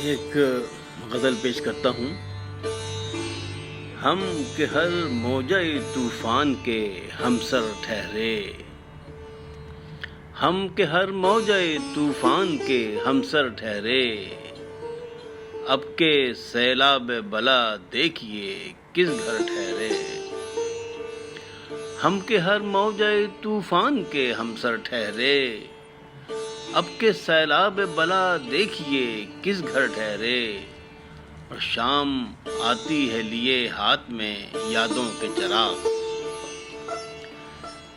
ایک غزل پیش کرتا ہوں۔ ہم کہ ہر موجہ طوفان کے ہمسر ٹھہرے، ہم کہ ہر موجہ طوفان کے ہمسر ٹھہرے، اب کے سیلاب بلا دیکھیے کس گھر ٹھہرے۔ ہم کہ ہر موجہ طوفان کے ہمسر ٹھہرے، اب کے سیلاب بلا دیکھیے کس گھر ٹھہرے۔ اور شام آتی ہے لیے ہاتھ میں یادوں کے چراغ،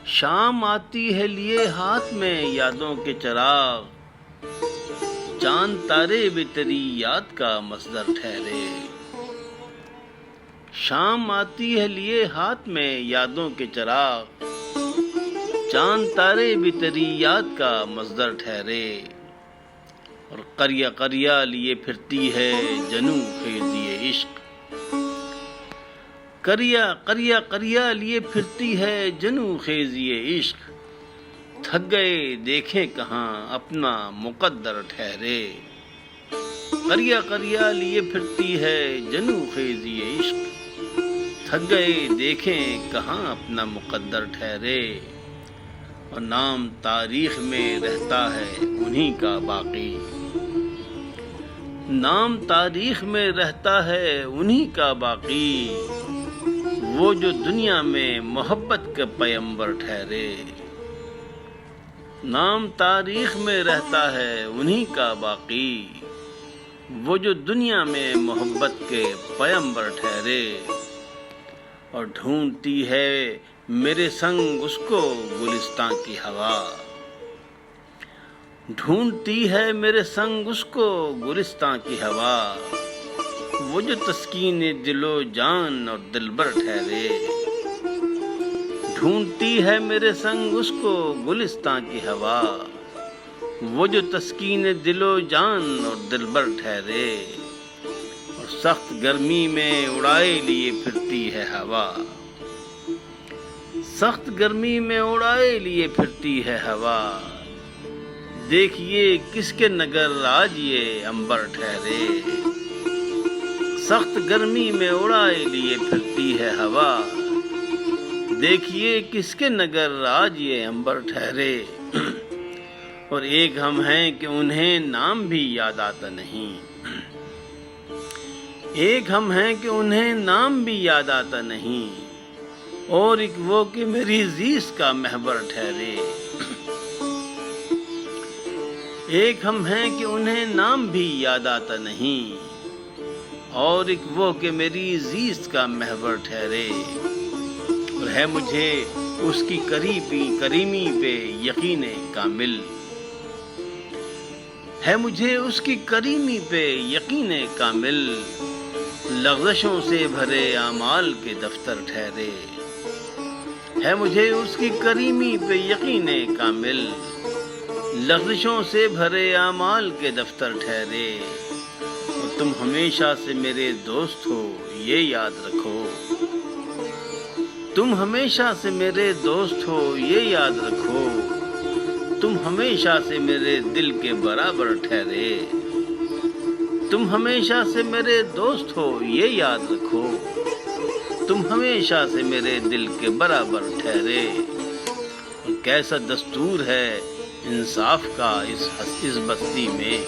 شام آتی ہے لیے ہاتھ میں یادوں کے چراغ، چاند تارے بھی تیری یاد کا مصدر ٹھہرے۔ شام آتی ہے لیے ہاتھ میں یادوں کے چراغ، چاند تارے بھی تیری یاد کا مصدر ٹھہرے۔ اور قریہ قریہ لیے پھرتی ہے جنوں خیزی عشق، قریہ قریہ قریہ لیے پھرتی ہے جنوں خیزی عشق، تھک گئے دیکھیں کہاں اپنا مقدر ٹھہرے۔ قریہ قریہ لیے پھرتی ہے جنوں خیزی عشق، تھک گئے دیکھیں کہاں اپنا مقدر ٹھہرے۔ اور نام تاریخ میں رہتا ہے انہی کا باقی، نام تاریخ میں رہتا ہے انہی کا باقی، وہ جو دنیا میں محبت کے پیمبر ٹھہرے۔ نام تاریخ میں رہتا ہے انہی کا باقی، وہ جو دنیا میں محبت کے پیمبر ٹھہرے۔ اور ڈھونڈتی ہے میرے سنگ اس کو گلستاں کی ہوا، ڈھونڈتی ہے میرے سنگ اس کو گلستاں کی ہوا، وہ جو تسکین دل و جان اور دلبر ٹھہرے۔ ڈھونڈتی ہے میرے سنگ اس کو گلستاں کی ہوا، وہ جو تسکین دل و جان اور دلبر ٹھہرے۔ اور سخت گرمی میں اڑائے لیے پھرتی ہے ہوا، سخت گرمی میں اڑائے لیے پھرتی ہے ہوا، دیکھیے کس کے نگر آج یہ عنبر ٹھہرے۔ سخت گرمی میں اڑائے لیے پھرتی ہے ہوا، دیکھیے کس کے نگر آج یہ عنبر ٹھہرے۔ اور ایک ہم ہیں کہ انہیں نام بھی یاد آتا نہیں، ایک ہم ہیں کہ انہیں نام بھی یاد آتا نہیں، اور ایک وہ کہ میری زیست کا محور ٹھہرے۔ ایک ہم ہیں کہ انہیں نام بھی یاد آتا نہیں، اور ایک وہ کہ میری زیست کا محور ٹھہرے۔ اور ہے مجھے اس کی کریمی پہ یقین کامل، ہے مجھے اس کی کریمی پہ یقین کامل، لغزشوں سے بھرے اعمال کے دفتر ٹھہرے۔ ہے مجھے اس کی کریمی پہ یقین کامل، لغزشوں سے بھرے اعمال کے دفتر ٹھہرے۔ اور تم ہمیشہ سے میرے دوست ہو یہ یاد رکھو، تم ہمیشہ سے میرے دوست ہو یہ یاد رکھو، تم ہمیشہ سے میرے دل کے برابر ٹھہرے۔ تم ہمیشہ سے میرے دوست ہو یہ یاد رکھو، تم ہمیشہ سے میرے دل کے برابر ٹھہرے۔ اور کیسا دستور ہے انصاف کا اس بستی میں،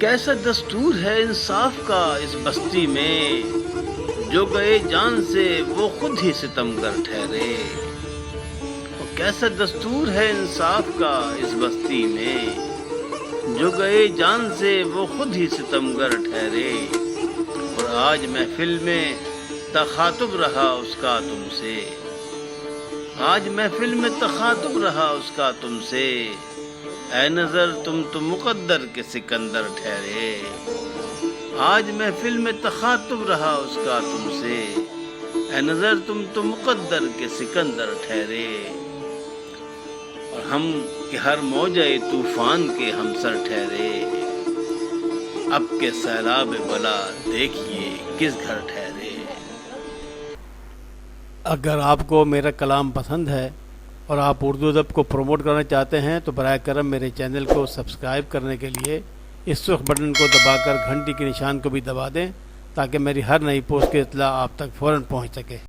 کیسا دستور ہے انصاف کا اس بستی میں، جو گئے جان سے وہ خود ہی ستمگر ٹھہرے۔ اور کیسا دستور ہے انصاف کا اس بستی میں، جو گئے جان سے وہ خود ہی ستمگر ٹھہرے۔ اور آج محفل میں تخاطب رہا اس کا تم سے، آج محفل میں تخاطب رہا اس کا تم سے، اے نظر تم تو مقدر کے سکندر ٹھہرے۔ آج محفل میں تخاطب رہا اس کا تم سے، اے نظر تم تو مقدر کے سکندر ٹھہرے۔ اور ہم کہ ہر موجہ طوفان کے ہمسر ٹھہرے، اب کے سیلاب بلا دیکھیے کس گھر ٹھہرے۔ اگر آپ کو میرا کلام پسند ہے اور آپ اردو ادب کو پروموٹ کرنا چاہتے ہیں تو براہ کرم میرے چینل کو سبسکرائب کرنے کے لیے اس سرخ بٹن کو دبا کر گھنٹی کے نشان کو بھی دبا دیں تاکہ میری ہر نئی پوسٹ کی اطلاع آپ تک فوراً پہنچ سکے۔